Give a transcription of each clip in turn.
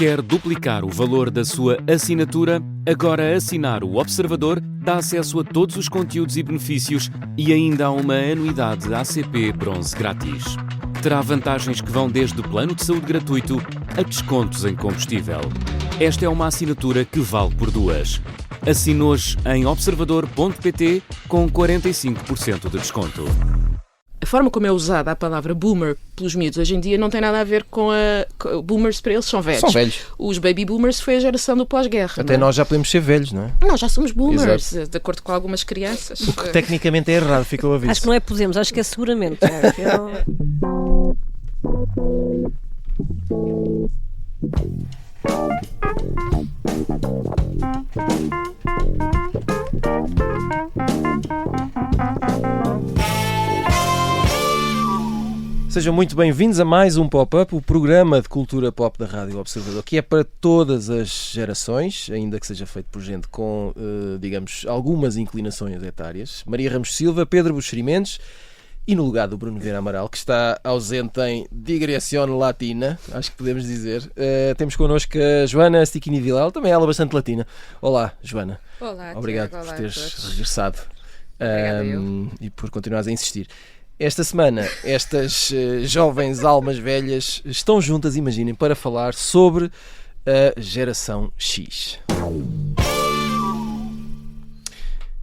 Quer duplicar o valor da sua assinatura? Agora assinar o Observador dá acesso a todos os conteúdos e benefícios e ainda há uma anuidade ACP Bronze grátis. Terá vantagens que vão desde plano de saúde gratuito a descontos em combustível. Esta é uma assinatura que vale por duas. Assine hoje em observador.pt com 45% de desconto. A forma como é usada a palavra boomer pelos miúdos hoje em dia não tem nada a ver com boomers, para eles são velhos. São velhos. Os baby boomers foi a geração do pós-guerra. Até nós já podemos ser velhos, não é? Nós já somos boomers, Exato. de acordo com algumas crianças. O que tecnicamente é errado, ficou a aviso. Acho que não é podemos, acho que é seguramente. Sejam muito bem-vindos a mais um Pop-Up, o programa de cultura pop da Rádio Observador, que é para todas as gerações, ainda que seja feito por gente com, digamos, algumas inclinações etárias. Maria Ramos Silva, Pedro Buxeri Mendes e no lugar do Bruno Vieira Amaral, que está ausente em digressione latina, acho que podemos dizer. Temos connosco a Joana Stichini Vilel, também ela bastante latina. Olá, Joana. Olá, obrigado Tiago, por olá teres regressado e por continuares a insistir. Esta semana, estas jovens almas velhas estão juntas, imaginem, para falar sobre a geração X.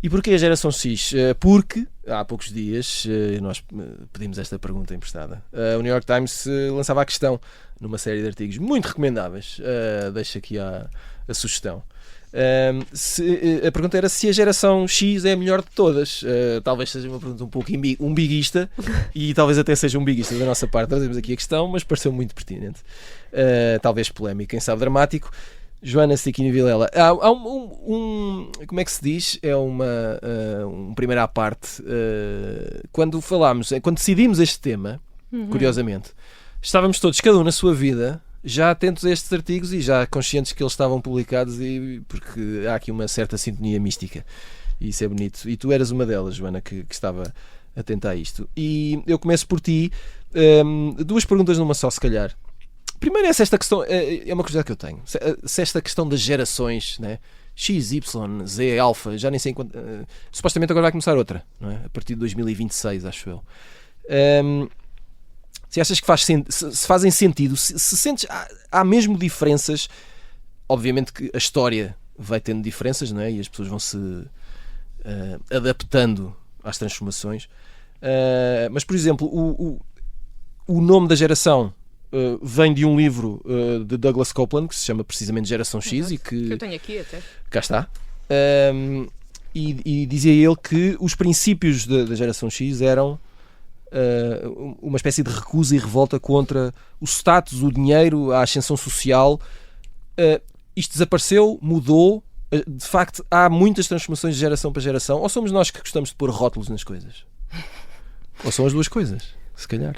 E porquê a geração X? Porque há poucos dias nós pedimos esta pergunta emprestada. O New York Times lançava a questão numa série de artigos muito recomendáveis. Deixo aqui a sugestão. A pergunta era se a geração X é a melhor de todas. Talvez seja uma pergunta um pouco umbiguista e talvez até seja umbiguista da nossa parte. Trazemos aqui a questão, mas pareceu muito pertinente. Talvez polémico, quem sabe dramático. Joana Stichini Vilela, há como é que se diz? É um primeiro à parte. Quando decidimos este tema, curiosamente, estávamos todos, cada um na sua vida, já atentos a estes artigos e já conscientes que eles estavam publicados, porque há aqui uma certa sintonia mística e isso é bonito. E tu eras uma delas, Joana, que estava atenta a isto. E eu começo por ti. Duas perguntas numa só, se calhar. Primeiro, se esta questão é uma curiosidade que eu tenho. Se esta questão das gerações, né? X, Y, Z, Alfa, já nem sei quanto. Supostamente agora vai começar outra, não é? A partir de 2026, acho eu. Se achas que se fazem sentido, se sentes, há mesmo diferenças. Obviamente que a história vai tendo diferenças, não é? E as pessoas vão se adaptando às transformações. Mas, por exemplo, o nome da geração vem de um livro de Douglas Coupland que se chama precisamente Geração X. E que eu tenho aqui até. Cá está. E dizia ele que os princípios da Geração X eram uma espécie de recusa e revolta contra o status, o dinheiro, a ascensão social. Isto desapareceu, mudou. De facto, há muitas transformações de geração para geração. Ou somos nós que gostamos de pôr rótulos nas coisas? Ou são as duas coisas, se calhar?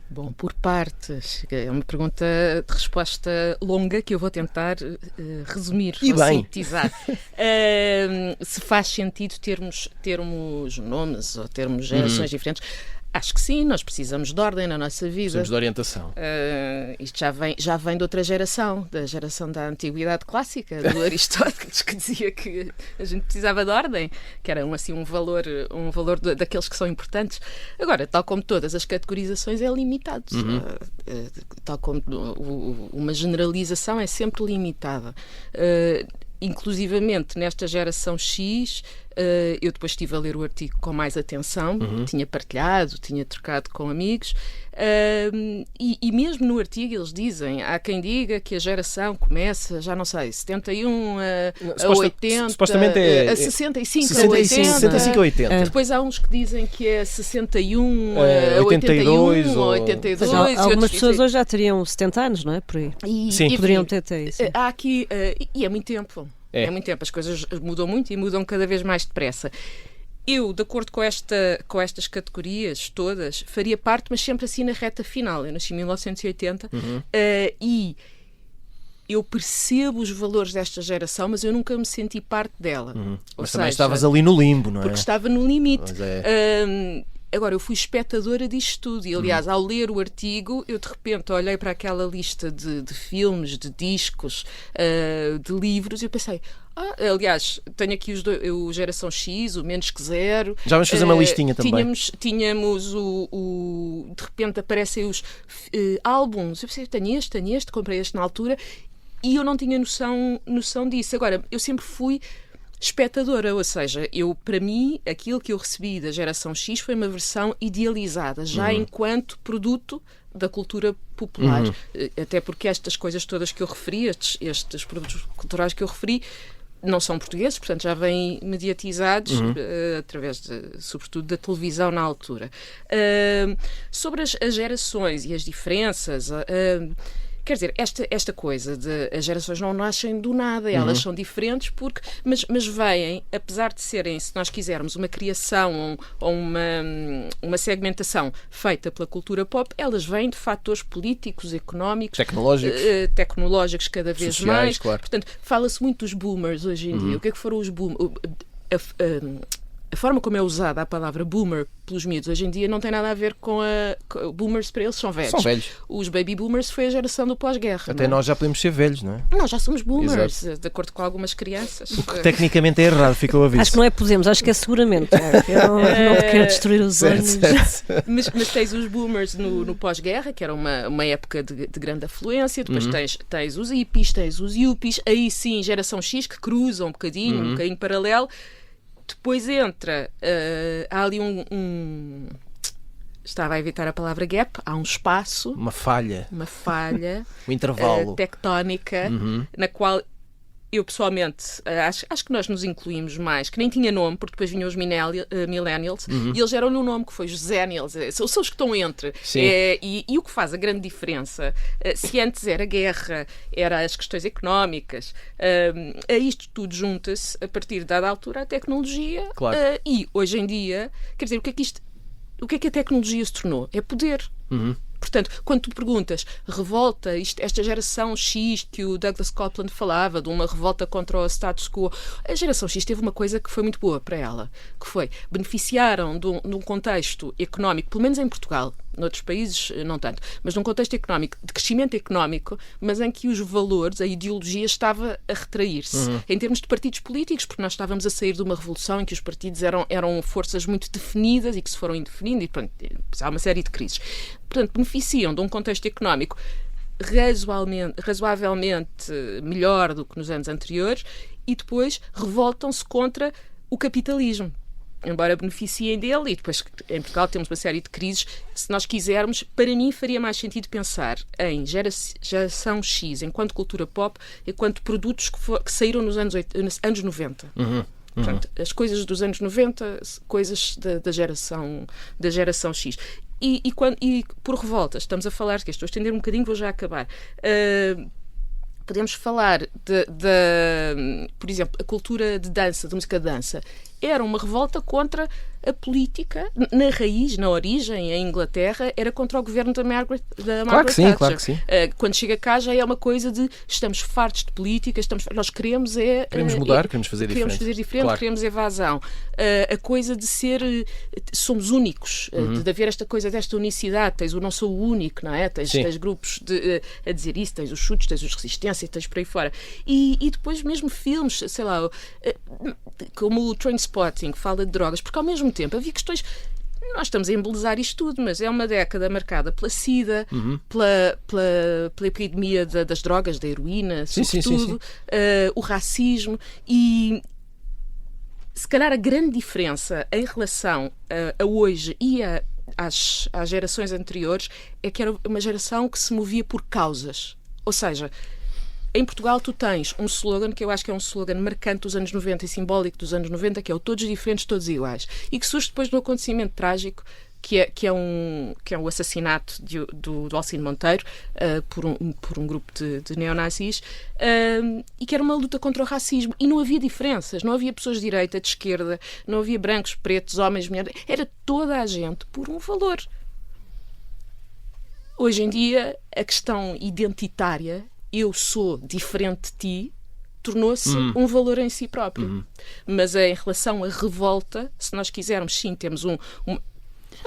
Bom, por partes. É uma pergunta de resposta longa que eu vou tentar resumir ou sintetizar. Se faz sentido termos nomes ou termos gerações diferentes? Acho que sim, nós precisamos de ordem na nossa vida. Precisamos de orientação. Isto já vem de outra geração, da geração da antiguidade clássica, do Aristóteles, que dizia que a gente precisava de ordem, que era um valor daqueles que são importantes. Agora, tal como todas as categorizações, é limitado. Tal como uma generalização é sempre limitada. Inclusivamente nesta geração X, eu depois estive a ler o artigo com mais atenção, tinha partilhado, tinha trocado com amigos, e mesmo no artigo eles dizem, há quem diga que a geração começa, já não sei, 71 a 80, supostamente a 65 a 80. 65 a 80. Depois há uns que dizem que é 61 a 81 ou 82. Algumas pessoas hoje já teriam 70 anos, não é? Por aí. Sim. Poderiam ter isso. Há aqui, e é muito tempo. É muito tempo, as coisas mudam muito e mudam cada vez mais depressa. Eu, de acordo com estas categorias todas, faria parte, mas sempre assim na reta final. Eu nasci em 1980 e eu percebo os valores desta geração, mas eu nunca me senti parte dela. Mas também estavas ali no limbo, não é? Porque estava no limite. Agora, eu fui espectadora disto tudo e, aliás, ao ler o artigo, eu de repente olhei para aquela lista de filmes, de discos, de livros, e eu pensei... aliás, tenho aqui o Geração X, o Menos que Zero. Já vamos fazer uma listinha também. Tínhamos de repente aparecem os álbuns. Eu pensei, tenho este, comprei este na altura, e eu não tinha noção disso. Agora, eu sempre fui espectadora, ou seja, para mim, aquilo que eu recebi da Geração X foi uma versão idealizada, já enquanto produto da cultura popular. Até porque estas coisas todas que eu referi, estes produtos culturais que eu referi, não são portugueses, portanto já vêm mediatizados através, sobretudo, da televisão na altura. Sobre as gerações e as diferenças... Quer dizer, esta coisa de as gerações não nascem do nada, elas são diferentes, mas vêm, apesar de serem, se nós quisermos, uma criação ou uma segmentação feita pela cultura pop, elas vêm de fatores políticos, económicos, tecnológicos cada vez sociais, mais. Claro. Portanto, fala-se muito dos boomers hoje em dia. O que é que foram os boomers? A forma como é usada a palavra boomer pelos miúdos hoje em dia não tem nada a ver com boomers, para eles são velhos. São velhos. Os baby boomers foi a geração do pós-guerra. Até nós já podemos ser velhos, não é? Nós já somos boomers, de acordo com algumas crianças. O que tecnicamente é errado, fica o aviso. Acho que não é podemos, acho que é seguramente. Eu não te quero destruir os olhos. Mas tens os boomers no pós-guerra, que era uma época de grande afluência, depois tens os hippies, tens os yuppies, aí sim, geração X, que cruzam um bocadinho paralelo. Depois entra, há ali estava a evitar a palavra gap, há um espaço. Uma falha. Um intervalo. Tectónica, na qual eu pessoalmente acho que nós nos incluímos mais, que nem tinha nome, porque depois vinham os millennials e eles deram-lhe um nome que foi os zennials, são os que estão entre. E o que faz a grande diferença, se antes era guerra, era as questões económicas, a isto tudo junta-se, a partir de dada altura, a tecnologia. Claro. E hoje em dia, quer dizer, o que é que a tecnologia se tornou? É poder. Portanto, quando tu perguntas revolta, esta geração X que o Douglas Coupland falava, de uma revolta contra o status quo, a geração X teve uma coisa que foi muito boa para ela, que foi, beneficiaram de um contexto económico, pelo menos em Portugal, noutros países não tanto, mas num contexto económico, de crescimento económico, mas em que os valores, a ideologia estava a retrair-se. Em termos de partidos políticos, porque nós estávamos a sair de uma revolução em que os partidos eram forças muito definidas e que se foram indefinindo e, pronto, há uma série de crises. Portanto, beneficiam de um contexto económico razoavelmente melhor do que nos anos anteriores e depois revoltam-se contra o capitalismo, embora beneficiem dele, e depois em Portugal temos uma série de crises. Se nós quisermos, para mim faria mais sentido pensar em geração X enquanto cultura pop, enquanto produtos que saíram nos anos 90. Portanto, as coisas dos anos 90, coisas da geração X. E por revoltas, estamos a falar, que estou a estender um bocadinho, vou já acabar. Podemos falar por exemplo, a cultura de dança, de música de dança. Era uma revolta contra a política, na raiz, na origem, em Inglaterra, era contra o governo da Margaret Thatcher. Claro que sim. Quando chega cá já é uma coisa de estamos fartos de política, nós queremos mudar, queremos fazer diferente, claro. Queremos evasão. A coisa de somos únicos, de haver esta coisa desta unicidade, tens o não sou o único, não é? Tens grupos a dizer isso, tens os chutes, tens os resistências, tens por aí fora. E depois mesmo filmes, sei lá, como o Trainspotting, que fala de drogas, porque ao mesmo tempo havia questões. Nós estamos a embelezar isto tudo, mas é uma década marcada pela SIDA, pela epidemia das drogas, da heroína, sobretudo, o racismo, e se calhar a grande diferença em relação a hoje e às gerações anteriores é que era uma geração que se movia por causas. Ou seja, em Portugal tu tens um slogan que eu acho que é um slogan marcante dos anos 90 e simbólico dos anos 90, que é o todos diferentes, todos iguais, e que surge depois de um acontecimento trágico que é o assassinato do Alcino Monteiro por um grupo de neonazis, e que era uma luta contra o racismo, e não havia diferenças, não havia pessoas de direita, de esquerda, não havia brancos, pretos, homens, mulheres, era toda a gente por um valor. Hoje em dia a questão identitária, eu sou diferente de ti, tornou-se um valor em si próprio. Mas em relação à revolta, se nós quisermos, sim, temos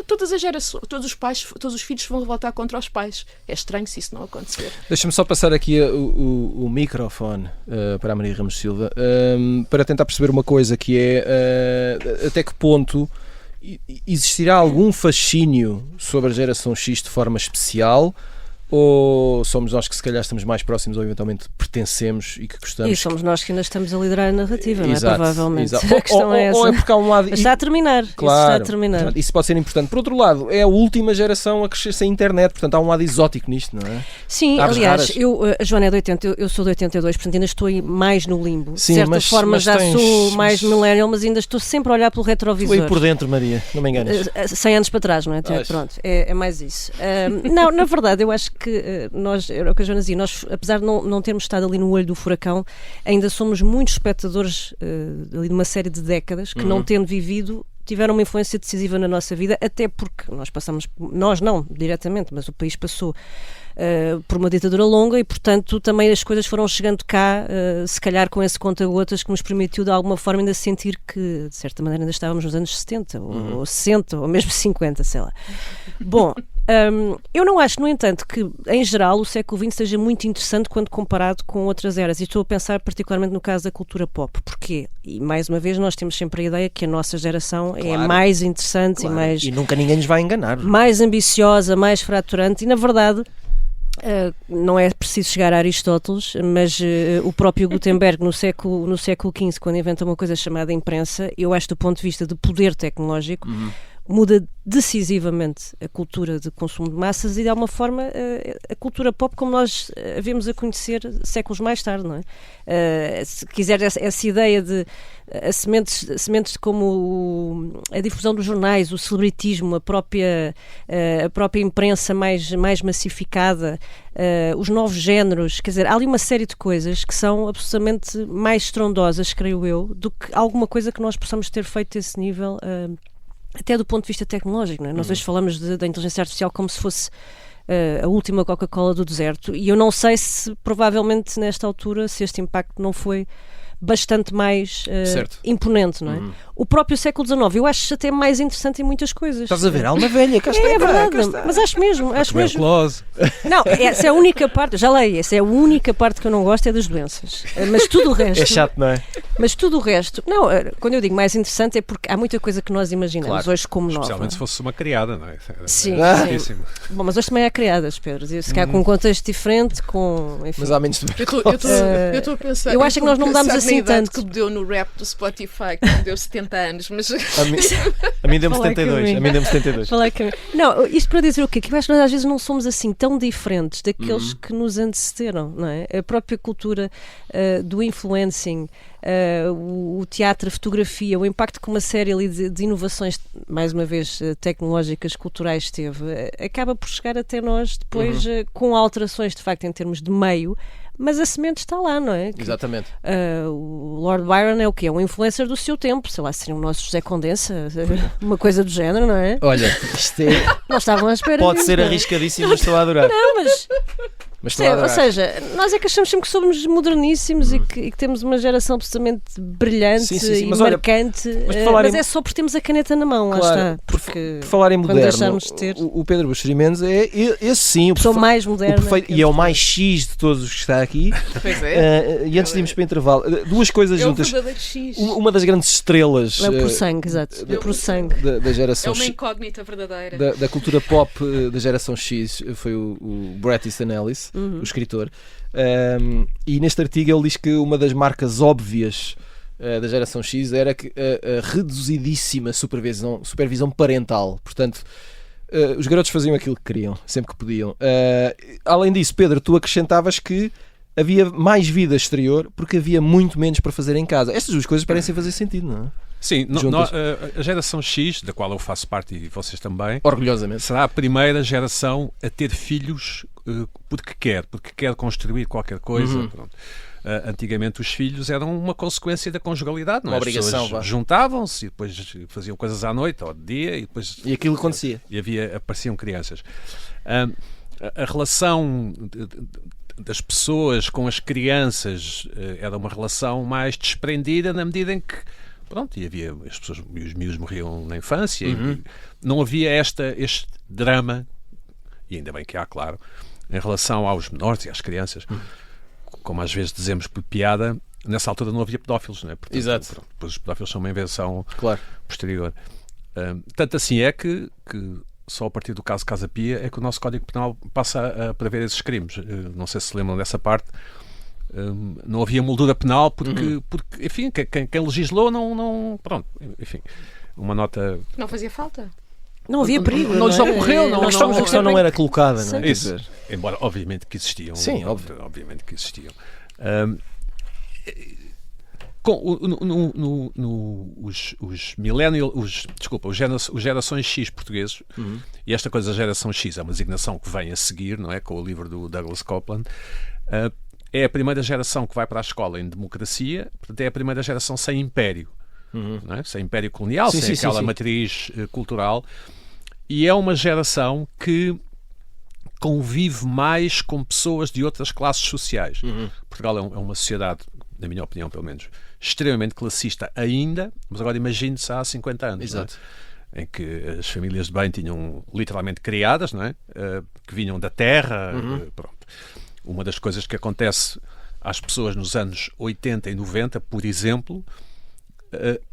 todas as gerações, todos os filhos vão revoltar contra os pais. É estranho se isso não acontecer. Deixa-me só passar aqui o microfone para a Maria Ramos Silva, para tentar perceber uma coisa, que é até que ponto existirá algum fascínio sobre a geração X de forma especial, ou somos nós que se calhar estamos mais próximos ou eventualmente pertencemos e que gostamos? E somos nós que ainda estamos a liderar a narrativa, não é? Exato, Provavelmente. exato. A questão é essa. Ou é porque há um lado... Mas está a terminar. Claro, Isso está a terminar. Isso pode ser importante. Por outro lado, é a última geração a crescer sem internet, portanto há um lado exótico nisto, não é? Sim, Aves aliás, raras. a Joana é de 80, eu sou de 82, portanto ainda estou aí mais no limbo. Sim, de certa mas forma já tens- sou mais millennial, mas ainda estou sempre a olhar pelo Tu aí retrovisor. por dentro, Maria, não me enganes. 100 anos para trás, não é? Pois. Pronto, é mais isso. Não, na verdade, eu acho que nós, era o que a Joana dizia, nós, apesar de não termos estado ali no olho do furacão, ainda somos muitos espectadores ali de uma série de décadas que, não tendo vivido, tiveram uma influência decisiva na nossa vida, até porque nós não diretamente, mas o país passou por uma ditadura longa e, portanto, também as coisas foram chegando cá, se calhar com esse conta-gotas que nos permitiu de alguma forma ainda sentir que, de certa maneira, ainda estávamos nos anos 70 ou 60 ou mesmo 50, sei lá. Bom, eu não acho, no entanto, que em geral o século XX seja muito interessante quando comparado com outras eras, e estou a pensar particularmente no caso da cultura pop. Porquê? E mais uma vez nós temos sempre a ideia que a nossa geração é Claro. mais interessante Claro. e mais, E nunca ninguém nos vai enganar. mais ambiciosa, mais fraturante, e na verdade não é preciso chegar a Aristóteles, mas o próprio Gutenberg no século XV, quando inventa uma coisa chamada imprensa, eu acho, do ponto de vista de poder tecnológico, muda decisivamente a cultura de consumo de massas e, de alguma forma, a cultura pop como nós a vemos a conhecer séculos mais tarde, não é? Se quiser essa ideia de sementes como a difusão dos jornais, o celebritismo, a própria imprensa mais massificada, os novos géneros, quer dizer, há ali uma série de coisas que são absolutamente mais estrondosas, creio eu, do que alguma coisa que nós possamos ter feito a esse nível, até do ponto de vista tecnológico, não é? Nós hoje falamos da inteligência artificial como se fosse a última Coca-Cola do deserto, e eu não sei se provavelmente nesta altura se este impacto não foi bastante mais imponente, não é? O próprio século XIX eu acho até mais interessante em muitas coisas. Estás a ver? Alma velha, cá está. É verdade, cá está. mas acho mesmo. Tuberculose. Não, essa é a única parte, já leio, essa é a única parte que eu não gosto, é das doenças. Mas tudo o resto. É chato, não é? Mas tudo o resto. Não, quando eu digo mais interessante é porque há muita coisa que nós imaginamos Claro. hoje como nova. Especialmente se fosse uma criada, não é? Sim, Certíssimo. Bom, mas hoje também há criadas, Pedro. Se calhar com um contexto diferente, enfim. Mas há menos Eu estou a pensar. eu acho que nós não mudámos pensar na assim idade tanto. que deu no rap do Spotify, que me deu 70 anos, mas A mim deu-me Fala 72. comigo. A mim deu-me 72. Falar que... Não, isto para dizer o quê? Que eu acho que nós às vezes não somos assim tão diferentes daqueles que nos antecederam, não é? A própria cultura do influencing, o teatro, a fotografia, o impacto que uma série ali de inovações, mais uma vez, tecnológicas, culturais teve, acaba por chegar até nós depois com alterações, de facto, em termos de meio, mas a semente está lá, não é? Exatamente. O Lord Byron é o quê? É um influencer do seu tempo, sei lá, seria o nosso José Condensa, uma coisa do género, não é? Olha, isto Não estavam à espera pode disso, ser não é? arriscadíssimo, mas estou a adorar. Não, mas Mas estou a ou adorar. seja, nós é que achamos sempre que somos moderníssimos e que temos uma geração absolutamente brilhante Sim, sim, sim. e Mas olha, marcante, mas por falar mas em- é só porque temos a caneta na mão, lá Claro, está. Porque Por falar em quando moderno, deixarmos de ter o Pedro Buxeri Mendes é esse sim, a pessoa mais o moderna. perfeito, que e é o português. mais X de todos os que está aqui. pois é. E antes de irmos para o intervalo, duas coisas É o juntas. verdadeiro X. Uma das grandes estrelas É por sangue, exato. É por sangue. da É geração uma X, incógnita verdadeira. da cultura pop da geração X, foi o Bret Easton Ellis, o escritor. E neste artigo ele diz que uma das marcas óbvias da geração X era que a reduzidíssima supervisão parental. Portanto, os garotos faziam aquilo que queriam, sempre que podiam. Além disso, Pedro, tu acrescentavas que havia mais vida exterior porque havia muito menos para fazer em casa. Estas duas coisas parecem fazer sentido, não é? Sim, Juntas. a geração X, da qual eu faço parte e vocês também, Orgulhosamente. será a primeira geração a ter filhos porque quer construir qualquer coisa. Pronto. Antigamente os filhos eram uma consequência da conjugalidade, não é? Uma obrigação, As pessoas vá. juntavam-se e depois faziam coisas à noite ou de dia e depois E aquilo acontecia. apareciam crianças. A relação das pessoas com as crianças era uma relação mais desprendida na medida em que pronto, e havia os miúdos morriam na infância, e não havia este drama, e ainda bem que há, claro, em relação aos menores e às crianças, como às vezes dizemos por piada, nessa altura não havia pedófilos, não é? Portanto, Exato. Pronto, depois os pedófilos são uma invenção Claro. posterior. Tanto assim é que só a partir do caso Casa Pia é que o nosso Código Penal passa a prever esses crimes. Não sei se lembram dessa parte. Não havia moldura penal porque enfim, quem legislou não... Pronto, enfim, uma nota... Não fazia falta. Não havia perigo. Não lhes ocorreu, não- A questão não era colocada, não é? Quer Isso. dizer, Embora, obviamente, que existiam. Sim, óbvio. Obviamente que existiam. Os millennial, os gerações X portugueses, e esta coisa da geração X é uma designação que vem a seguir, não é? Com o livro do Douglas Coupland, é a primeira geração que vai para a escola em democracia, portanto é a primeira geração sem império, não é? Sem império colonial, Sim, sem sim, aquela sim. matriz cultural, e é uma geração que convive mais com pessoas de outras classes sociais. Portugal é uma sociedade, na minha opinião pelo menos, extremamente classista ainda, mas agora imagine-se há 50 anos. Exato. Não é? Em que as famílias de bem tinham literalmente criadas, não é? Que vinham da terra. Pronto. Uma das coisas que acontece às pessoas nos anos 80 e 90, por exemplo,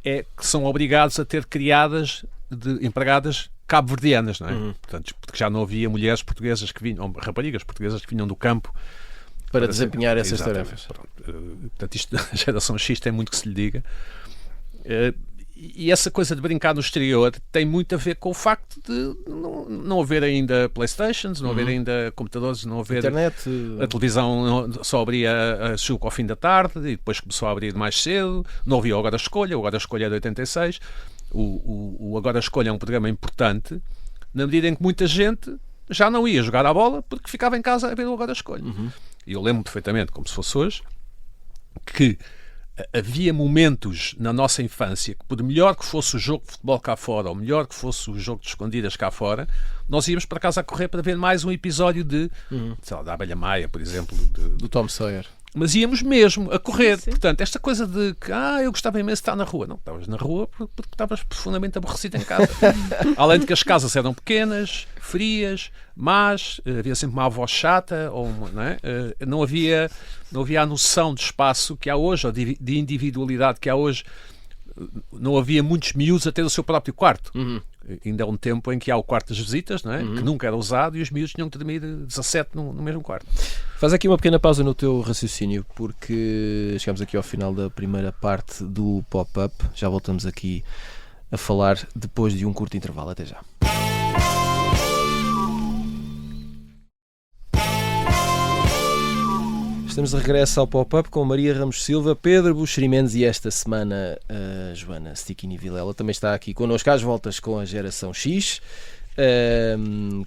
é que são obrigados a ter criadas de empregadas cabo-verdianas, não é? Portanto, porque já não havia mulheres portuguesas que vinham, ou raparigas portuguesas que vinham do campo para desempenhar essas Exatamente. tarefas. Pronto. Portanto, isto, a geração X tem muito que se lhe diga. E essa coisa de brincar no exterior tem muito a ver com o facto de não haver ainda Playstations, não haver ainda computadores, não haver... Internet. A televisão só abria ao fim da tarde e depois começou a abrir mais cedo. Não havia o Agora Escolha. O Agora Escolha é de 86. O Agora Escolha é um programa importante na medida em que muita gente já não ia jogar à bola porque ficava em casa a ver o Agora Escolha. E eu lembro perfeitamente, como se fosse hoje, que havia momentos na nossa infância que, por melhor que fosse o jogo de futebol cá fora, ou melhor que fosse o jogo de escondidas cá fora, nós íamos para casa a correr para ver mais um episódio sei lá, da Abelha Maia, por exemplo. Do Tom Sawyer. Mas íamos mesmo a correr. Sim. Portanto, esta coisa de que eu gostava imenso de estar na rua. Não, estavas na rua porque estavas profundamente aborrecido em casa. Além de que as casas eram pequenas, frias, más, havia sempre uma avó chata, não é? Não havia a noção de espaço que há hoje, ou de individualidade que há hoje. Não havia muitos miúdos a ter o seu próprio quarto. Ainda é um tempo em que há o quarto das visitas, não é? Que nunca era usado, e os miúdos tinham que dormir 17 no mesmo quarto. Faz aqui uma pequena pausa no teu raciocínio, porque chegamos aqui ao final da primeira parte do pop-up. Já voltamos aqui a falar depois de um curto intervalo. Até já. Estamos de regresso ao pop-up com Maria Ramos Silva, Pedro Buxeri Mendes e esta semana a Joana Stickini Vilela também está aqui connosco às voltas com a geração X,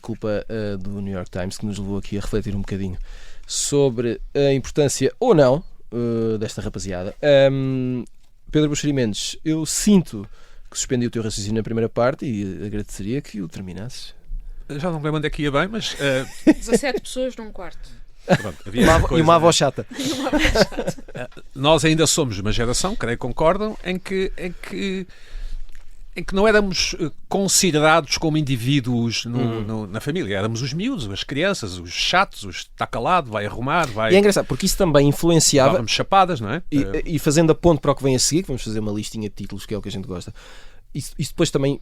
culpa do New York Times, que nos levou aqui a refletir um bocadinho sobre a importância ou não desta rapaziada. Pedro Buxeri Mendes, eu sinto que suspendi o teu raciocínio na primeira parte e agradeceria que o terminasses. Já não lembro onde é que ia bem, mas 17 pessoas num quarto. pronto, havia essa E coisa, uma avó chata. Nós ainda somos uma geração, creio que concordam, em que não éramos considerados como indivíduos na família. Éramos os miúdos, as crianças, os chatos, os está calado, vai arrumar, vai... E é engraçado, porque isso também influenciava, Dávamos chapadas, não é? e fazendo a ponte para o que vem a seguir, que vamos fazer uma listinha de títulos, que é o que a gente gosta, isso depois também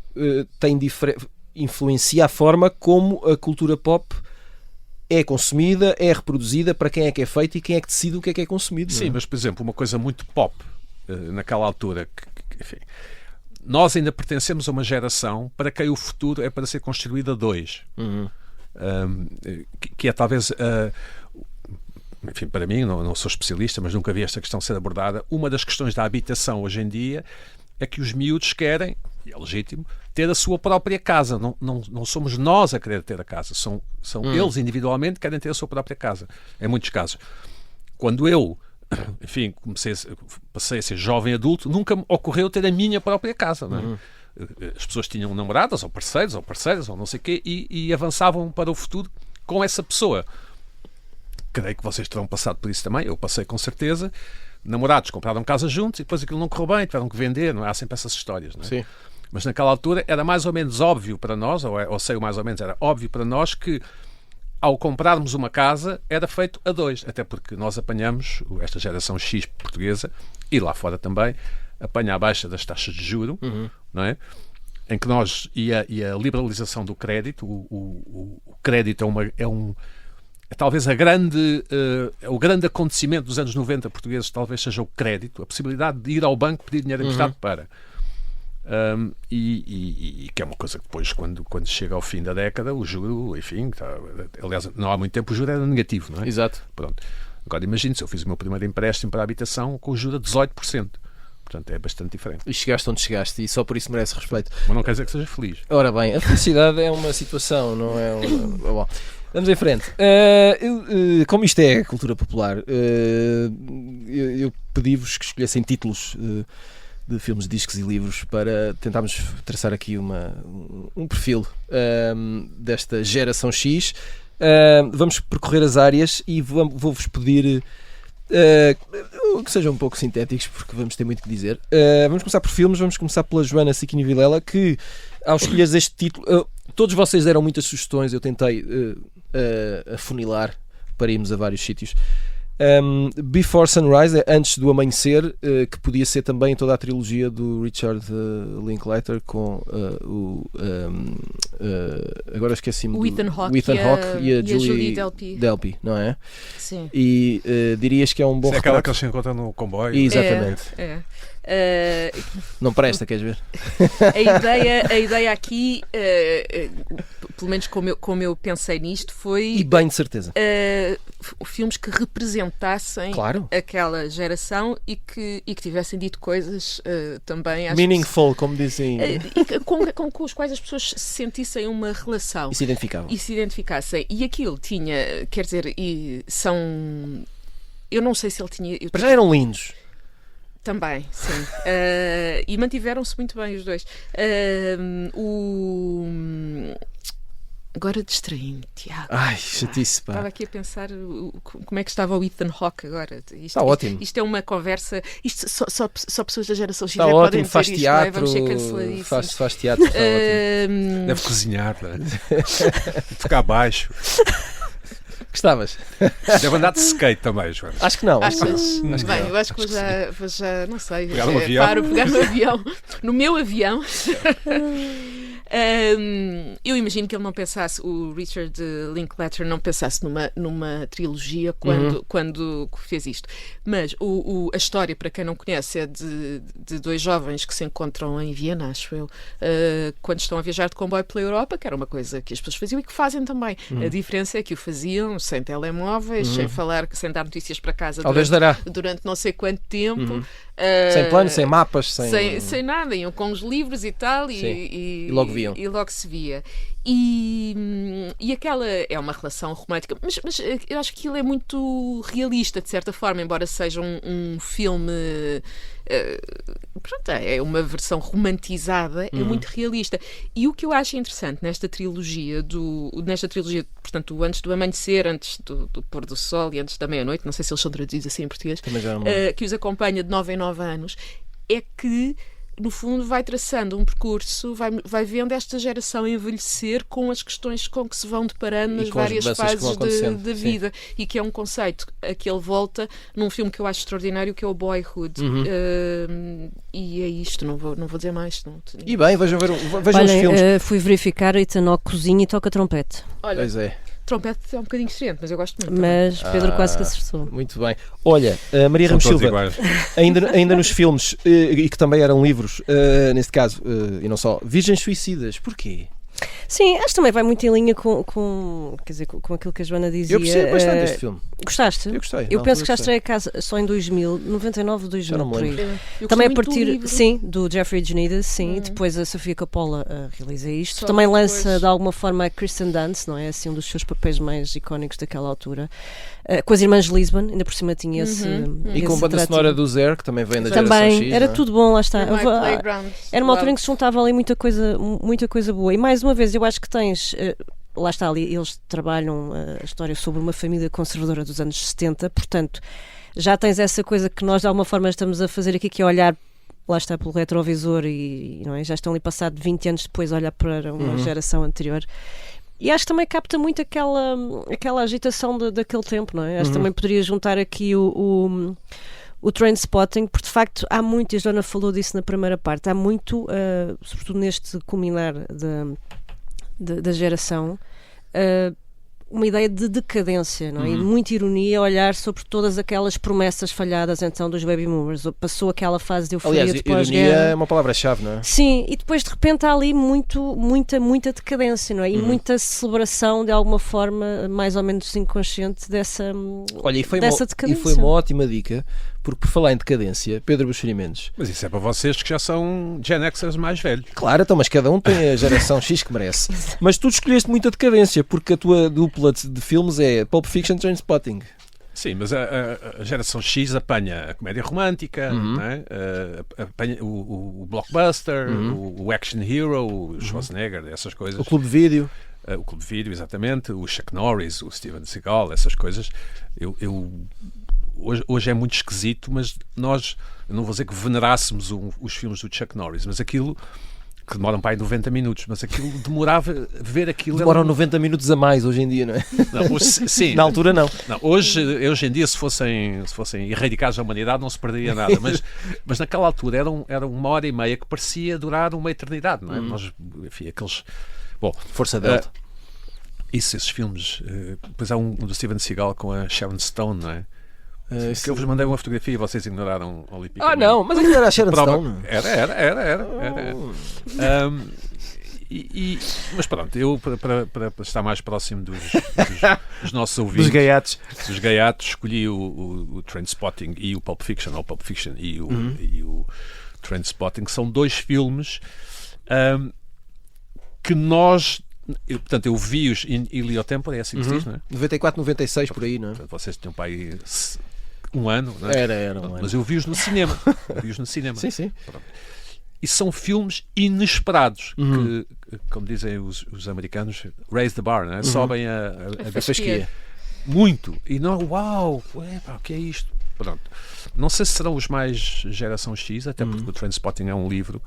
influencia a forma como a cultura pop é consumida, é reproduzida, para quem é que é feita e quem é que decide o que é consumido. Sim, não é? mas, por exemplo, uma coisa muito pop, naquela altura, enfim, nós ainda pertencemos a uma geração para quem o futuro é para ser construído a dois. Que é talvez... enfim, para mim, não sou especialista, mas nunca vi esta questão ser abordada. Uma das questões da habitação hoje em dia é que os miúdos querem, e é legítimo, ter a sua própria casa. Não somos nós a querer ter a casa. São eles individualmente que querem ter a sua própria casa. Em muitos casos. Quando eu, enfim, passei a ser jovem adulto, nunca me ocorreu ter a minha própria casa. Não é? As pessoas tinham namoradas, ou parceiros, ou parceiras, ou não sei o quê, e avançavam para o futuro com essa pessoa. Creio que vocês terão passado por isso também. Eu passei com certeza. namorados compraram casa juntos e depois aquilo não correu bem, tiveram que vender, não é? Há sempre essas histórias, não é? Sim. Mas naquela altura era mais ou menos óbvio para nós, ou sei mais ou menos, era óbvio para nós que ao comprarmos uma casa era feito a dois, até porque nós apanhamos, esta geração X portuguesa, e lá fora também, apanha a baixa das taxas de juro, não é? Em que nós, e a liberalização do crédito, o crédito é talvez o grande acontecimento dos anos 90 portugueses, talvez seja o crédito, a possibilidade de ir ao banco pedir dinheiro emprestado para. E que é uma coisa que depois, quando chega ao fim da década, o juro, enfim, aliás, não há muito tempo o juro era negativo, não é? Exato. Pronto. Agora imagine se eu fiz o meu primeiro empréstimo para a habitação com o juro a 18%. Portanto, é bastante diferente. E chegaste onde chegaste e só por isso merece respeito. Mas não quer dizer que seja feliz. Ora bem, a felicidade é uma situação, não é? Bom, vamos em frente. Como isto é cultura popular, eu pedi-vos que escolhessem títulos de filmes, discos e livros para tentarmos traçar aqui um perfil desta geração X. Vamos percorrer as áreas e vou-vos pedir que sejam um pouco sintéticos, porque vamos ter muito que dizer. Vamos começar por filmes. Vamos começar pela Joana Siquini Vilela, que ao escolheres este título, todos vocês deram muitas sugestões, eu tentei afunilar para irmos a vários sítios. Before Sunrise, Antes do Amanhecer, que podia ser também toda a trilogia do Richard Linklater com agora esqueci-me o Ethan Hawke e a Julie Delpy, não é? Sim. E dirias que é um bom é aquela retrato? que eles se encontram no comboio. Exatamente. É. Não presta, queres ver? A ideia aqui, pelo menos como eu pensei nisto, foi E bem de certeza. filmes que representassem Claro. aquela geração e que tivessem dito coisas também Meaningful, como dizem. com os quais as pessoas sentissem uma relação E se identificavam. e se identificassem. E aquilo tinha, quer dizer, eu não sei se ele tinha. Mas já eram lindos. Também, sim. E mantiveram-se muito bem os dois. Agora distraí-me, Tiago. Ai, chatice, pá. Estava aqui a pensar como é que estava o Ethan Hawke agora. Está ótimo. Isto é uma conversa. Isto só pessoas da geração X Está podem ótimo, dizer faz isto, teatro. não é? Vamos ser canceladíssimos. Faz teatro, está ótimo. Deve cozinhar, não é? Tocar baixo. Gostavas? Deve andar de skate também, Joana. Acho que não. Achas? Acho que Bem, não. eu acho que vou já, não sei. Pegar no avião. Pegar no avião. No meu avião. Eu imagino que ele não pensasse, o Richard Linklater não pensasse numa trilogia quando fez isto. Mas a história, para quem não conhece, é de dois jovens que se encontram em Viena, acho eu, quando estão a viajar de comboio pela Europa, que era uma coisa que as pessoas faziam e que fazem também. A diferença é que o faziam sem telemóveis, sem dar notícias para casa durante não sei quanto tempo. Sem planos, sem mapas, sem nada, iam com os livros e tal, e logo viam. E logo se via. E aquela é uma relação romântica, mas eu acho que aquilo é muito realista, de certa forma, embora seja um filme. Pronto, é uma versão romantizada, é muito realista. E o que eu acho interessante nesta trilogia, portanto, o Antes do Amanhecer, antes do pôr do sol e antes da meia-noite, não sei se eles são traduzidos assim em português, que os acompanha de 9 em 9 anos, é que no fundo vai traçando um percurso, vai vendo esta geração envelhecer com as questões com que se vão deparando nas várias fases da vida, e que é um conceito a que ele volta num filme que eu acho extraordinário, que é o Boyhood. E é isto, não vou dizer mais. E bem, vejam os filmes. Fui verificar, Ethan Hawke cozinha e toca trompete. Olha, Pois é. trompete é um bocadinho diferente, mas eu gosto muito. Mas Pedro quase que acertou. Muito bem. Olha, Maria São Ramos todos Silva, iguais. ainda nos filmes, e que também eram livros, neste caso, e não só, Virgens Suicidas. Porquê? Sim, acho que também vai muito em linha com aquilo que a Joana dizia. Eu percebo bastante este filme. Gostaste? Eu gostei. Eu penso que já estreia só em 2000, 99, 2000. Já não me por aí. lembro. Também a partir, sim, do Jeffrey Eugenides, sim, depois a Sofia Coppola realiza isto. Também lança de alguma forma a Kristen Dunst, não é? Assim, um dos seus papéis mais icónicos daquela altura. Com as irmãs Lisbon, ainda por cima tinha esse. E com a banda sonora do Zer, que também vem da geração também, X. era tudo bom, lá está. Playground. Era uma altura em que se juntava ali muita coisa boa. E mais uma vez, eu acho que tens. Lá está ali, eles trabalham a história sobre uma família conservadora dos anos 70, portanto, já tens essa coisa que nós de alguma forma estamos a fazer aqui, que é olhar, lá está, pelo retrovisor e não é? Já estão ali passado 20 anos depois a olhar para uma geração anterior. E acho que também capta muito aquela agitação daquele tempo, não é? Acho que também poderia juntar aqui o Trainspotting, porque de facto há muito, e a Joana falou disso na primeira parte, há muito, sobretudo neste culminar da geração, uma ideia de decadência, não é? E de muita ironia, olhar sobre todas aquelas promessas falhadas então dos baby boomers. Passou aquela fase de euforia Aliás, de ironia pós-guerra. é uma palavra-chave, não é? Sim, e depois de repente há ali muita decadência, não é? E muita celebração de alguma forma mais ou menos inconsciente dessa Olha, e foi decadência. uma ótima dica, porque por falar em decadência, Pedro Buxeri Mendes. Mas isso é para vocês que já são Gen Xers mais velhos. Claro, então, mas cada um tem a geração X que merece. Mas tu escolheste muita decadência, porque a tua dupla de filmes é Pulp Fiction e Trainspotting. Sim, mas a geração X apanha a comédia romântica, não é? Apanha o blockbuster, o action hero, o Schwarzenegger, essas coisas. O Clube de Vídeo. O Clube de Vídeo, exatamente. O Chuck Norris, o Steven Seagal, essas coisas. Hoje é muito esquisito, mas eu não vou dizer que venerássemos os filmes do Chuck Norris, mas aquilo, que demoram para aí 90 minutos, mas aquilo demorava, ver aquilo... Demoram 90 minutos a mais hoje em dia, não é? Não, hoje, sim. Na altura não. Hoje em dia, se fossem erradicados da humanidade, não se perderia nada, mas naquela altura era 1h30 que parecia durar uma eternidade, não é? Nós, enfim, aqueles... Bom, Força Delta. Esses filmes... depois há um do Steven Seagal com a Sharon Stone, não é? Que eu vos mandei uma fotografia e vocês ignoraram olimpisticamente. Não, mas aquilo era a Sharon Stone. Era. Mas pronto, eu para estar mais próximo dos nossos ouvintes, dos gaiatos, escolhi o Trainspotting e o Pulp Fiction, ou Pulp Fiction e o Trainspotting, que são dois filmes que nós... Portanto, eu vi-os e li ao tempo, é assim que se diz, não é? 94, 96, por aí, não é? Portanto, vocês tinham para aí um ano, não é? Era um ano. Mas eu vi-os no cinema. Sim. Pronto. E são filmes inesperados, que, como dizem os americanos, raise the bar, não é? Sobem a fasquia. Muito. E não, uau, o que é isto? Pronto. Não sei se serão os mais geração X, até porque o Trainspotting é um livro.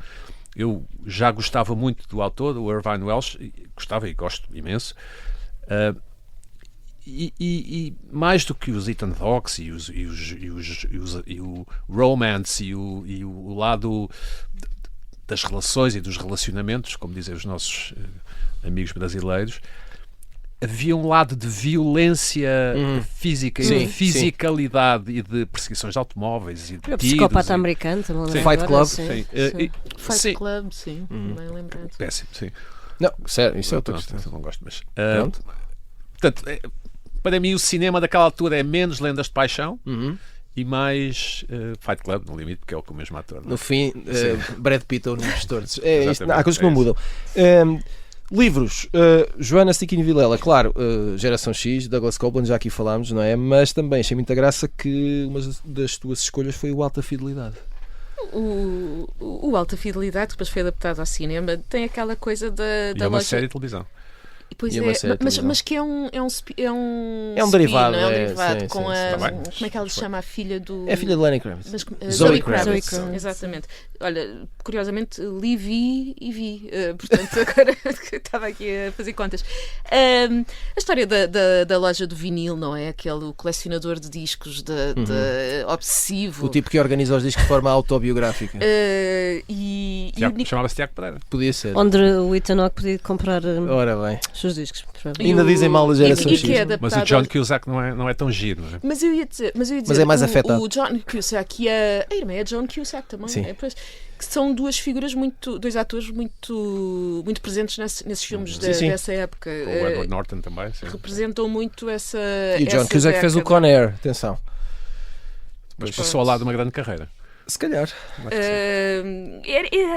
Eu já gostava muito do autor, o Irvine Welsh, gostava e gosto imenso. E mais do que os Ethan Hawke e o romance e o lado das relações e dos relacionamentos, como dizem os nossos amigos brasileiros, havia um lado de violência física e de fisicalidade e de perseguições de automóveis e de tiros. Psicopata americano, também. Fight Club. Fight Club, sim. Bem lembrado. Péssimo, sim. Não, sério, isso é outra questão. questão. Não gosto, mas... portanto, para mim o cinema daquela altura é menos Lendas de Paixão e mais Fight Club, no limite, porque é o que o mesmo ator. No fim, Brad Pitt ou nos tortos. Há coisas que não mudam. Livros, Joana Stiquini Vilela, claro, Geração X, Douglas Coupland, já aqui falámos, não é? Mas também achei muita graça que uma das tuas escolhas foi o Alta Fidelidade. O Alta Fidelidade, que depois foi adaptado ao cinema, tem aquela coisa da é uma loja... série de televisão. Pois é, mas que é um derivado, é um derivado sim, com sim, a... sim. Como é que ela se chama? A filha do... É a filha de Lenny Kravitz. Zoe Kravitz. Exatamente. Olha, curiosamente, vi. Portanto, agora estava aqui a fazer contas. A história da loja do vinil, não é? Aquele colecionador de discos obsessivo. O tipo que organiza os discos de forma autobiográfica. Chamava-se Tiago Pereira. Podia ser. Onde o Ethan Hawke podia comprar Ora bem. os seus discos. Ainda dizem mal da Geração X. Mas o John Cusack não é tão giro, não é? Mas eu ia dizer mas é mais afetado. O John Cusack e a irmã é John Cusack também. Sim. Que são dois atores muito presentes nesses filmes dessa época. O Edward Norton também. Sim. Representam muito essa. E o John Cusack fez o Con Air, atenção. Depois passou ao lado de uma grande carreira. Se calhar.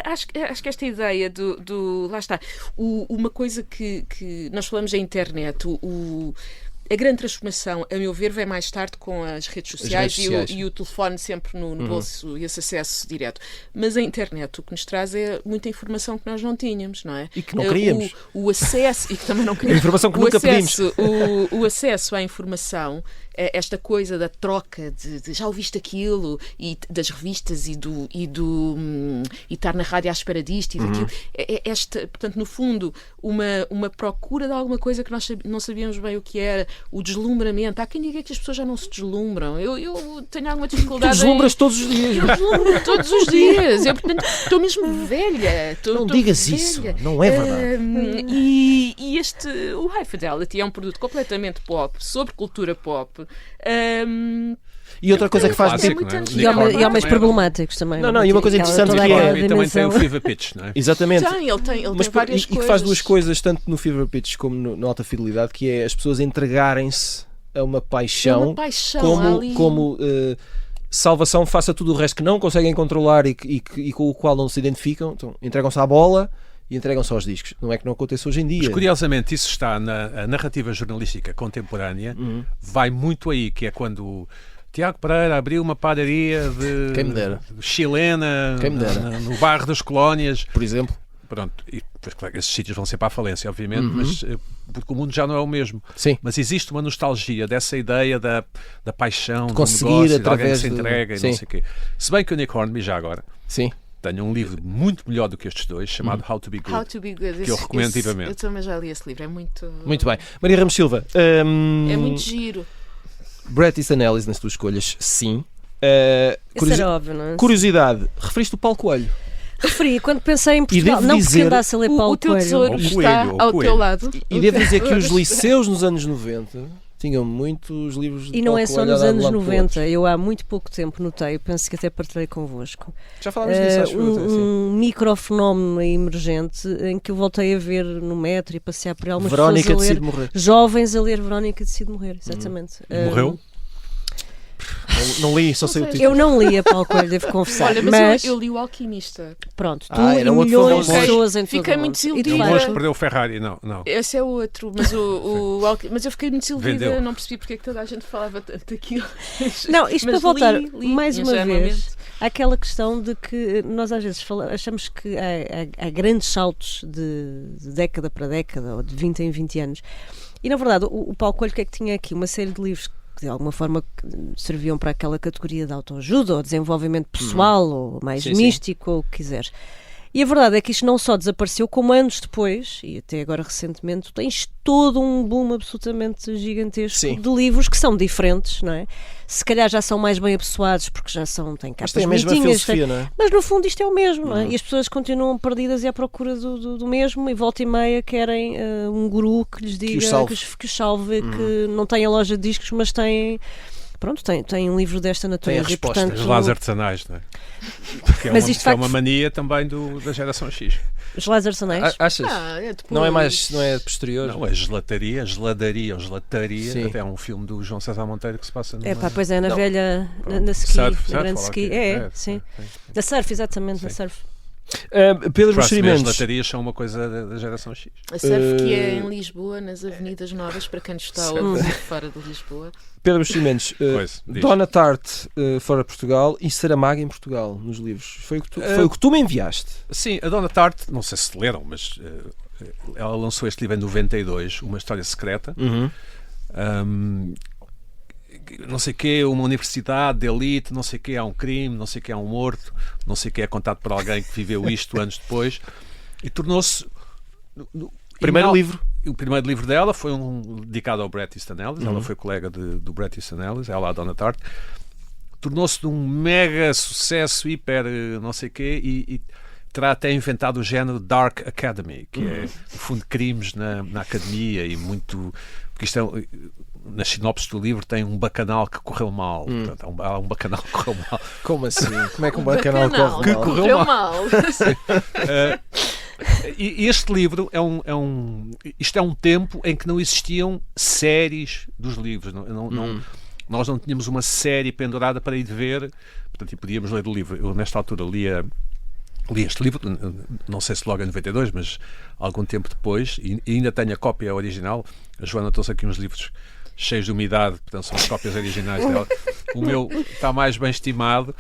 Acho que esta ideia do lá está, uma coisa que nós falamos da internet, a grande transformação, a meu ver, vem mais tarde com as redes sociais, e o telefone sempre no bolso e esse acesso direto. Mas a internet o que nos traz é muita informação que nós não tínhamos, não é? E que não queríamos. O acesso, e que também não queríamos. A informação que nunca pedimos. O acesso à informação esta coisa da troca de já ouviste aquilo, e das revistas e estar na rádio à espera disto e daquilo. Portanto, no fundo, uma procura de alguma coisa que nós não sabíamos bem o que era, o deslumbramento. Há quem diga que as pessoas já não se deslumbram. Eu tenho alguma dificuldade. Tu deslumbras todos os dias. Eu deslumbro todos os dias. Eu, portanto, estou mesmo velha. Não digas velha. isso, não é verdade. E o High Fidelity é um produto completamente pop, sobre cultura pop. E outra coisa que faz clássico, muito não é? antigo. E homens problemáticos também. Não, e uma coisa interessante toda que é- aquela E também tem o dimensão. Fever Pitch, não é? Exatamente. Ele tem Mas várias e coisas. que faz duas coisas, tanto no Fever Pitch como no Alta Fidelidade, que é as pessoas entregarem-se a uma paixão, Uma paixão ali. como salvação face a tudo o resto que não conseguem controlar e com o qual não se identificam. Então, entregam-se à bola e entregam-se aos discos. Não é que não aconteça hoje em dia. Mas curiosamente isso está na narrativa jornalística contemporânea, vai muito aí, que é quando Tiago Pereira abriu uma padaria Quem me dera. chilena Quem me dera. no bairro das Colónias. Por exemplo. Pronto, e depois, claro, esses sítios vão ser para a falência, obviamente, mas porque o mundo já não é o mesmo. Sim. Mas existe uma nostalgia dessa ideia da paixão, do conseguir negócio, de alguém que através se de- entrega e Sim. não sei o quê. Se bem que o Nick Hornby, já agora, Sim. tem um livro muito melhor do que estes dois, chamado How to Be Good. How to Be Good. Que eu recomendo vivamente. Eu também já li esse livro. É muito... Muito bem. Maria Ramos Silva. É muito giro. Bret Easton Ellis nas tuas escolhas, sim. Isso era óbvio, não é? Curiosidade, referiste o Paulo Coelho. Referi, quando pensei em Portugal, devo não porque dizer- andasse a ler Paulo O teu Coelho. tesouro Ou está coelho, ou ao coelho. teu lado. E devo dizer que os liceus nos anos 90 tinham muitos livros de E não Paulo é só Coelho nos a dar anos de um lado para o 90, outro. eu há muito pouco tempo notei, penso que até partilhei convosco, Já falámos disso, acho eu. até, sim. um microfenómeno emergente em que eu voltei a ver no metro e passear por algumas Verónica pessoas a ler, decide morrer. jovens a ler Verónica decide morrer, exatamente. Morreu? Não li, só sei o sei. título. Eu não li a Paulo Coelho, devo confessar, Olha, mas eu li O Alquimista. pronto, tu Ah, era e outro milhões de famoso. pessoas em todo Fiquei o muito mundo. E de desiludida. O facto, monstro perdeu o Ferrari, não. Esse é o outro, mas eu fiquei muito desiludida, Vendeu. não percebi porque é que toda a gente falava tanto daquilo. Não, isto Mas para voltar li mais uma ingenuamente. vez àquela questão de que nós às vezes achamos que há grandes saltos de década para década ou de 20 em 20 anos e na verdade o Paulo Coelho, o que é que tinha aqui? Uma série de livros que de alguma forma serviam para aquela categoria de autoajuda ou desenvolvimento pessoal ou mais Sim, sim. místico ou o que quiseres. E a verdade é que isto não só desapareceu, como anos depois, e até agora recentemente, tens todo um boom absolutamente gigantesco Sim. de livros que são diferentes, não é? Se calhar já são mais bem apessoados, porque já têm Mas capas tem a mesma bonitinhas, filosofia, não é? mas no fundo isto é o mesmo, não é? E as pessoas continuam perdidas e à procura do mesmo e volta e meia querem um guru que lhes diga, salve. que os salve, que não tem a loja de discos, mas tem... Pronto, tem um livro desta natureza. E, resposta. portanto, Os lares artesanais, não é? Que é, Mas uma, isto que é facto- uma mania também da geração X. os lares artesanais. Achas? É depois. Não é posterior? Não, a gelataria ou gelataria, Sim. até é um filme do João César Monteiro que se passa numa... É pá, pois é, na Não. velha, na ski, Surf, na grande ou lá ski. que É, sim. Na surf, exatamente, na Sim. surf. Pedro Para as Buxerimentos. gelatarias são uma coisa da geração X. A surf que é em Lisboa, nas Avenidas Novas, para quem nos está a ouvir fora de Lisboa. Pedro Buxerimentos. Pois, diz. Dona Tarte fora de Portugal e Saramago em Portugal, nos livros. Foi o que tu me enviaste. Sim, a Dona Tarte, não sei se leram, mas ela lançou este livro em 92, Uma História Secreta. Não sei o que, uma universidade de elite, não sei o que, há um crime, não sei o que, há um morto, não sei o que, é contado por alguém que viveu isto anos depois, e tornou-se Primeiro livro. O primeiro livro dela foi dedicado ao Bret Easton Ellis. Ela foi colega do Bret Easton Ellis, ela, a Dona Tarte. Tornou-se um mega sucesso, hiper não sei o quê, e terá até inventado o género Dark Academy, que é, no fundo, crimes na academia e muito... Porque isto é... Na sinopse do livro tem um bacanal que correu mal. Portanto, há um bacanal que correu mal. Como assim? Como é que um bacanal corre Que mal? correu mal. E este livro isto é um tempo em que não existiam séries dos livros. Nós não tínhamos uma série pendurada para ir ver. Portanto, e podíamos ler o livro. Eu, nesta altura, li este livro, não sei se logo em 92, mas algum tempo depois, e ainda tenho a cópia original. A Joana trouxe aqui uns livros cheios de umidade, portanto são as cópias originais dela. O meu está mais bem estimado.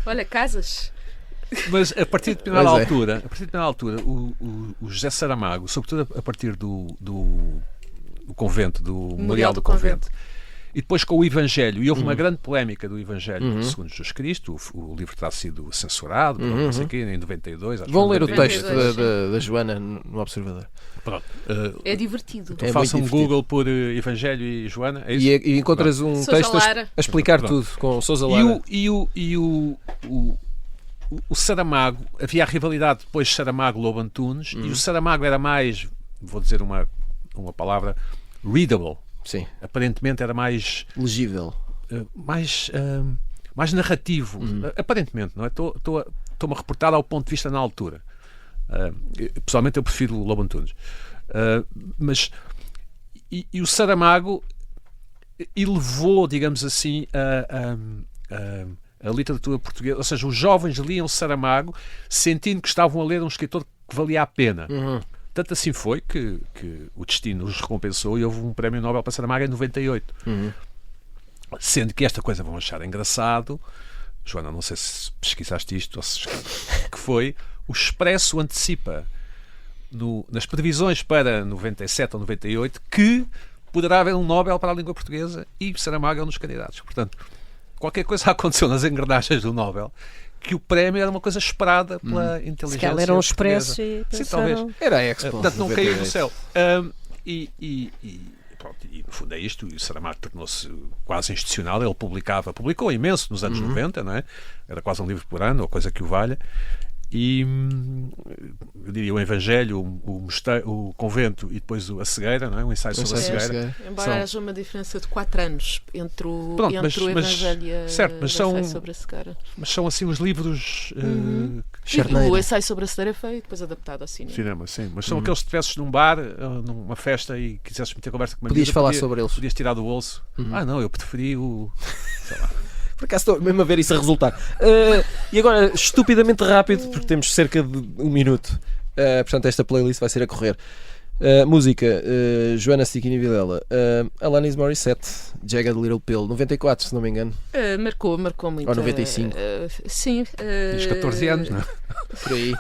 Olha, casas. Mas a partir de determinada Pois é. altura, o José Saramago, sobretudo a partir do convento, do Memorial do Convento, E depois com o Evangelho, e houve uma grande polémica do Evangelho segundo Jesus Cristo, o livro terá sido censurado, não sei o quê, em 92. Vão ler o 92, texto da Joana no Observador. Pronto. É divertido. É Faça um muito divertido. Google por Evangelho e Joana, é isso? E encontras um Sousa texto Lara. a explicar Pronto. tudo com Sousa Lara. O Saramago, havia a rivalidade depois Saramago-Lobo Antunes, e o Saramago era mais, vou dizer uma palavra, readable. Sim, Aparentemente era mais legível. mais narrativo, aparentemente, não é? Estou-me a reportar ao ponto de vista na altura. Pessoalmente eu prefiro o Lobo Antunes. Mas e o Saramago elevou, digamos assim, a literatura portuguesa, ou seja, os jovens liam Saramago sentindo que estavam a ler um escritor que valia a pena. Tanto assim foi que o destino os recompensou e houve um prémio Nobel para Saramago em 98. Sendo que esta coisa vão achar engraçado, Joana, não sei se pesquisaste isto ou se que foi, o Expresso antecipa nas previsões para 97 ou 98 que poderá haver um Nobel para a língua portuguesa e Saramago é um dos candidatos. Portanto, qualquer coisa aconteceu nas engrenagens do Nobel que o prémio era uma coisa esperada pela inteligência. Se calhar era um portuguesa. expresso e Sim, pensaram... talvez. Era a Expo. Portanto, não caiu do 98. céu. Pronto, e no fundo é isto. E o Saramago tornou-se quase institucional. Ele publicou imenso nos anos 90, não é? Era quase um livro por ano, ou coisa que o valha. E eu diria o Evangelho, o Convento e depois a Cegueira, não é? Um ensaio sobre a cegueira. Embora haja uma diferença de 4 anos entre o Evangelho e o ensaio sobre a cegueira. Mas são assim os livros. O ensaio sobre a cegueira foi depois adaptado ao cinema. Sim. Mas são aqueles que estivesses num bar, numa festa e quisesses meter conversa com uma Podias miúda, falar sobre eles. Podias tirar do bolso. Não, eu preferi o. Sei lá. Por acaso estou mesmo a ver isso a resultar. E agora, estupidamente rápido, porque temos cerca de 1 minuto. Portanto, esta playlist vai ser a correr. Música, Joana Stickini Vilela. Alanis Morissette, Jagged Little Pill, 94, se não me engano. Marcou muito. Ou 95. Sim. Tens 14 anos, não é? Por aí.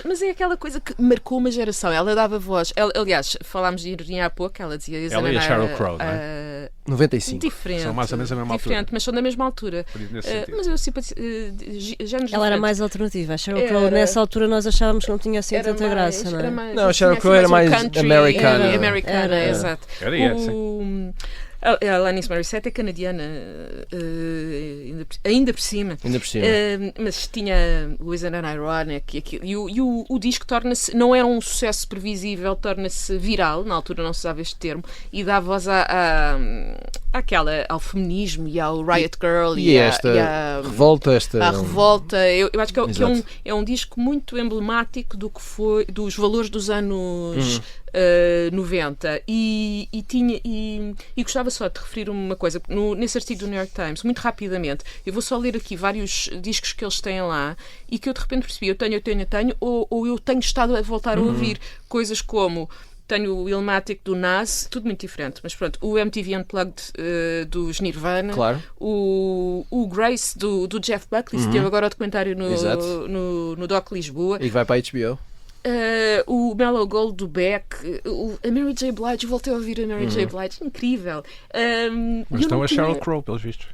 Mas é aquela coisa que marcou uma geração. Ela dava voz. Aliás, falámos de ironia há pouco. Ela dizia. Ela e a Sheryl Crow, não é? 95. Diferente. São mais ou menos a mesma altura. Mas são da mesma altura. Mas eu ela era mais alternativa. A Sheryl Crow, nessa altura, nós achávamos que não tinha assim tanta graça, não é? Não, a Sheryl Crow era mais americana. Americana, exato. Era sim. A Alanis Morissette é canadiana, ainda por cima. Mas tinha o Isn't It Ironic e o disco torna-se, não era um sucesso previsível, torna-se viral, na altura não se usava este termo, e dá voz ao feminismo e ao Riot Girl e à revolta. A revolta. Eu acho que é um disco muito emblemático do que foi, dos valores dos anos 90 e gostava só de referir uma coisa nesse artigo do New York Times, muito rapidamente. Eu vou só ler aqui vários discos que eles têm lá e que eu de repente percebi, eu tenho ou eu tenho estado a voltar a ouvir coisas como tenho o Illmatic do Nas, tudo muito diferente, mas pronto, o MTV Unplugged dos Nirvana, claro. o Grace do Jeff Buckley, que teve agora o documentário no Doc Lisboa. E que vai para a HBO. O Mellow Gold do Beck, a Mary J. Blige, eu voltei a ouvir a Mary J. Blige, incrível. Mas então a Sheryl Crow, pelos vistos.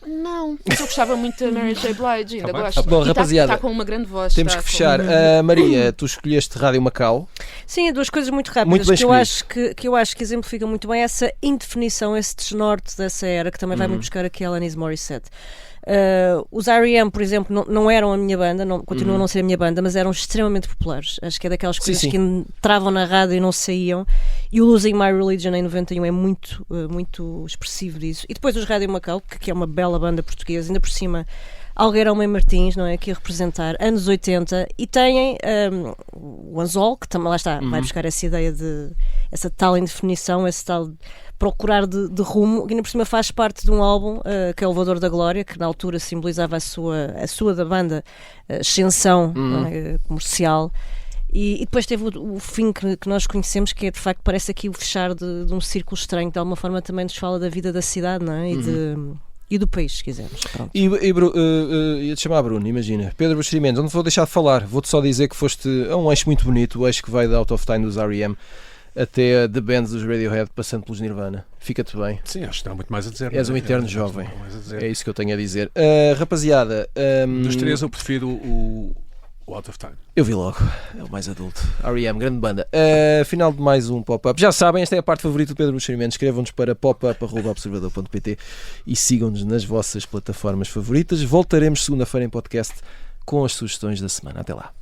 Não, mas eu gostava muito da Mary J. Blige, ainda gosto. Bom, rapaziada, está com uma grande voz. Temos que fechar. Maria, tu escolheste Rádio Macau. Sim, duas coisas muito rápidas que eu acho que exemplificam muito bem essa indefinição, esse desnorte dessa era, que também vai-me buscar aqui a Alanis Morissette. Os R.E.M., por exemplo, não eram a minha banda, continuam a não ser a minha banda, mas eram extremamente populares. Acho que é daquelas coisas que entravam na rádio e não saíam. E o Losing My Religion em 91 é muito, muito expressivo disso. E depois os Rádio Macau, que é uma bela banda portuguesa, ainda por cima Algueirão Mãe Martins, não é? Aqui a representar anos 80, e têm o Anzol, que também lá está, vai buscar essa ideia de essa tal indefinição, esse tal procurar de rumo, e ainda por cima faz parte de um álbum que é o Voador da Glória, que na altura simbolizava a sua da banda ascensão comercial. E depois teve o fim que nós conhecemos, que é de facto, parece aqui o fechar de um círculo estranho, de alguma forma também nos fala da vida da cidade, não é? E do país, se quisermos. Pronto. Ia-te chamar Bruno, imagina. Pedro Buxeri Mendes, não te vou deixar de falar, vou-te só dizer que foste a um eixo muito bonito, o eixo que vai de Out of Time dos R.E.M. até The Bands dos Radiohead, passando pelos Nirvana. Fica-te bem. Sim, acho que não há muito mais a dizer. És um eterno Acho jovem. que não há mais a dizer. É isso que eu tenho a dizer. Rapaziada, Dos três eu prefiro o Out of Time. eu vi logo, é o mais adulto. R.E.M., grande banda. Final de mais um pop-up. Já sabem, esta é a parte favorita do Pedro Buxerimentos. Escrevam-nos para popup@observador.pt e sigam-nos nas vossas plataformas favoritas. Voltaremos segunda-feira em podcast com as sugestões da semana. Até lá.